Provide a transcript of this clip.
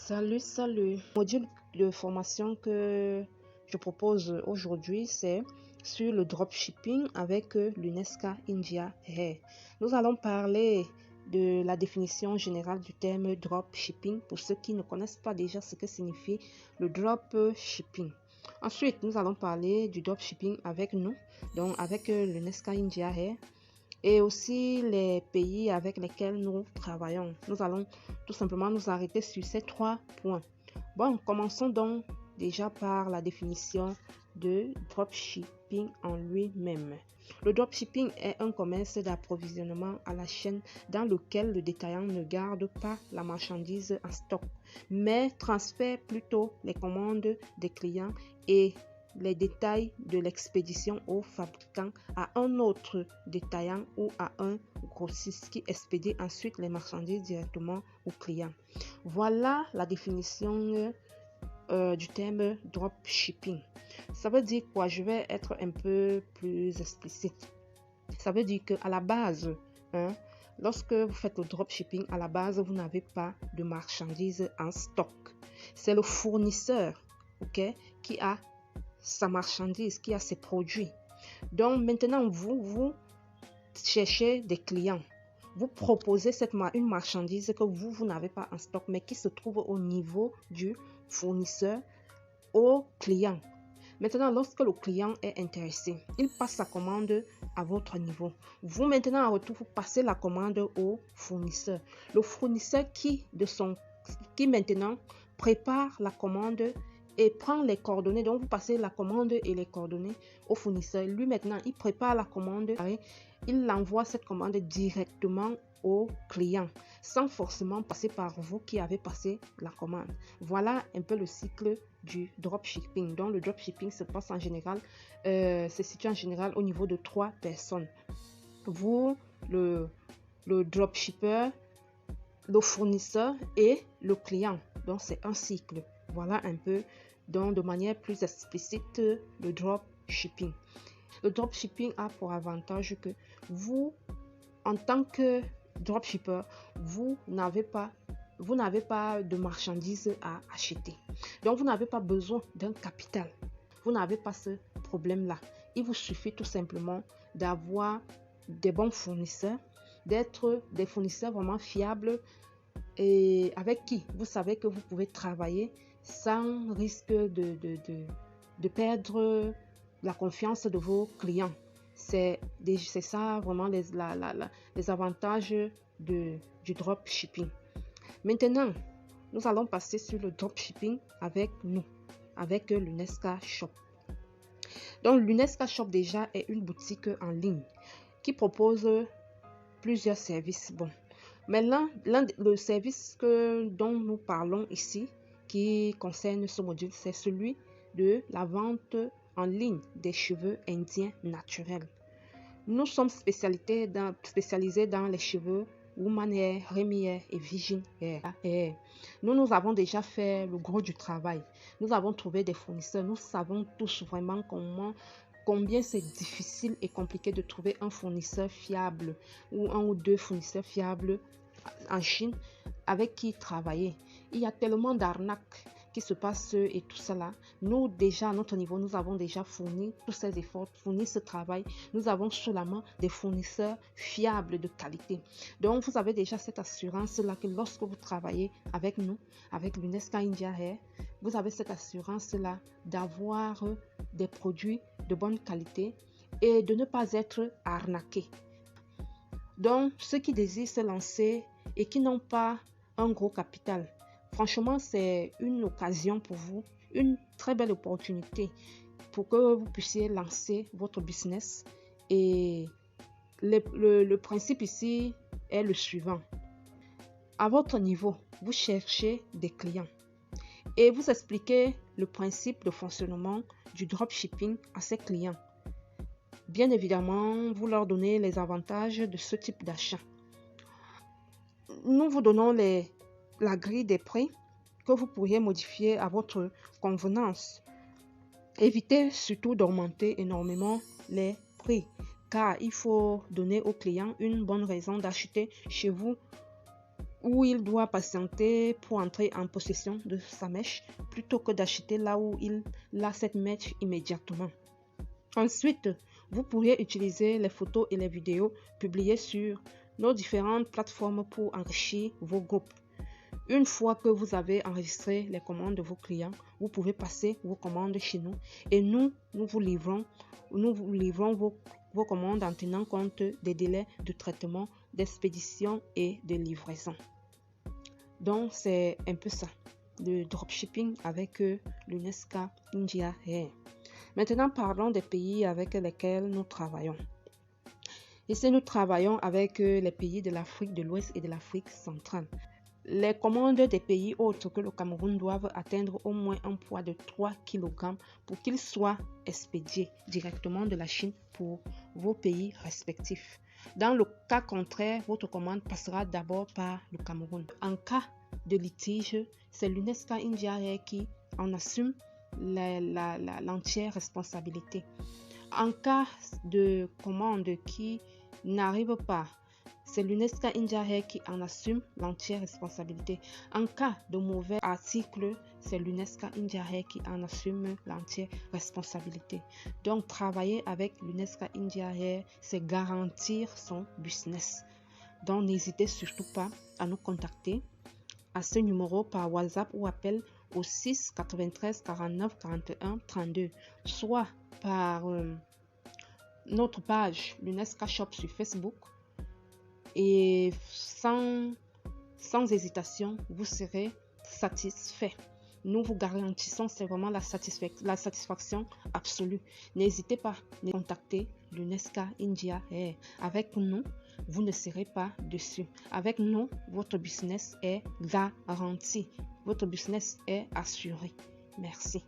Salut. Le module de formation que je propose aujourd'hui, c'est sur le dropshipping avec l'UNESCA India Air. Nous allons parler de la définition générale du terme dropshipping pour ceux qui ne connaissent pas déjà ce que signifie le dropshipping. Ensuite, nous allons parler du dropshipping avec nous, donc avec l'UNESCA India Air, et aussi les pays avec lesquels nous travaillons. Nous allons tout simplement nous arrêter sur ces 3 points. Bon, commençons donc déjà par la définition de dropshipping en lui-même. Le dropshipping est un commerce d'approvisionnement à la chaîne dans lequel le détaillant ne garde pas la marchandise en stock, mais transfère plutôt les commandes des clients et les détails de l'expédition au fabricant à un autre détaillant ou à un grossiste qui expédie ensuite les marchandises directement au client. Voilà la définition du terme dropshipping. Ça veut dire quoi? Je vais être un peu plus explicite. Ça veut dire qu'à la base, lorsque vous faites le dropshipping, à la base, vous n'avez pas de marchandises en stock. C'est le fournisseur, qui a sa marchandise, qui a ses produits. Donc maintenant, vous cherchez des clients. Vous proposez une marchandise que vous n'avez pas en stock, mais qui se trouve au niveau du fournisseur au client. Maintenant, lorsque le client est intéressé, il passe sa commande à votre niveau. Vous, maintenant, en retour, vous passez la commande au fournisseur. Le fournisseur qui maintenant prépare la commande et prend les coordonnées. Donc, vous passez la commande et les coordonnées au fournisseur. Lui, maintenant, il prépare la commande. Il envoie cette commande directement au client, sans forcément passer par vous qui avez passé la commande. Voilà un peu le cycle du dropshipping. Donc, le dropshipping se passe en général, se situe en général au niveau de 3 personnes. Vous, le dropshipper, le fournisseur et le client. Donc, c'est un cycle. Voilà un peu, donc de manière plus explicite, le dropshipping. Le dropshipping a pour avantage que vous, en tant que dropshipper, vous n'avez pas de marchandises à acheter. Donc, vous n'avez pas besoin d'un capital. Vous n'avez pas ce problème-là. Il vous suffit tout simplement d'avoir des bons fournisseurs, d'être des fournisseurs vraiment fiables et avec qui vous savez que vous pouvez travailler sans risque de perdre la confiance de vos clients. C'est ça vraiment les avantages du dropshipping. Maintenant, nous allons passer sur le dropshipping avec l'UNESCA Shop. Donc, l'UNESCA Shop déjà est une boutique en ligne qui propose plusieurs services. Bon, maintenant, le service dont nous parlons ici, qui concerne ce module, c'est celui de la vente en ligne des cheveux indiens naturels. Nous sommes spécialisés dans les cheveux Woman Hair, Remy Hair et Virgin Hair. Nous avons déjà fait le gros du travail. Nous avons trouvé des fournisseurs. Nous savons tous vraiment combien c'est difficile et compliqué de trouver un fournisseur fiable ou un ou deux fournisseurs fiables en Chine avec qui travailler. Il y a tellement d'arnaques qui se passent et tout cela. Nous, déjà, à notre niveau, nous avons déjà fourni tous ces efforts, fourni ce travail. Nous avons sous la main des fournisseurs fiables de qualité. Donc, vous avez déjà cette assurance-là que lorsque vous travaillez avec nous, avec l'UNESCA India Air, vous avez cette assurance-là d'avoir des produits de bonne qualité et de ne pas être arnaqué. Donc, ceux qui désirent se lancer et qui n'ont pas un gros capital, franchement, c'est une occasion pour vous, une très belle opportunité pour que vous puissiez lancer votre business. Et le principe ici est le suivant. À votre niveau, vous cherchez des clients et vous expliquez le principe de fonctionnement du dropshipping à ces clients. Bien évidemment, vous leur donnez les avantages de ce type d'achat. Nous vous donnons la grille des prix que vous pourriez modifier à votre convenance. Évitez surtout d'augmenter énormément les prix, car il faut donner aux clients une bonne raison d'acheter chez vous où il doit patienter pour entrer en possession de sa mèche plutôt que d'acheter là où il a cette mèche immédiatement. Ensuite, vous pourriez utiliser les photos et les vidéos publiées sur nos différentes plateformes pour enrichir vos groupes. Une fois que vous avez enregistré les commandes de vos clients, vous pouvez passer vos commandes chez nous et nous vous livrons vos commandes en tenant compte des délais de traitement, d'expédition et de livraison. Donc, c'est un peu ça, le dropshipping avec l'UNESCA India Air. Maintenant, parlons des pays avec lesquels nous travaillons. Ici, nous travaillons avec les pays de l'Afrique de l'Ouest et de l'Afrique centrale. Les commandes des pays autres que le Cameroun doivent atteindre au moins un poids de 3 kg pour qu'ils soient expédiés directement de la Chine pour vos pays respectifs. Dans le cas contraire, votre commande passera d'abord par le Cameroun. En cas de litige, c'est l'UNESCA India Air qui en assume l'entière responsabilité. En cas de commande qui n'arrive pas, c'est l'UNESCA India Air qui en assume l'entière responsabilité. En cas de mauvais article, c'est l'UNESCA India Air qui en assume l'entière responsabilité. Donc, travailler avec l'UNESCA India Air, c'est garantir son business. Donc, n'hésitez surtout pas à nous contacter à ce numéro par WhatsApp ou appel au 6 93 49 41 32, soit par notre page l'UNESCA Shop sur Facebook. Et sans hésitation, vous serez satisfait. Nous vous garantissons, c'est vraiment la satisfaction absolue. N'hésitez pas à contacter l'UNESCA India Air. Avec nous, vous ne serez pas déçus. Avec nous, votre business est garanti. Votre business est assuré. Merci.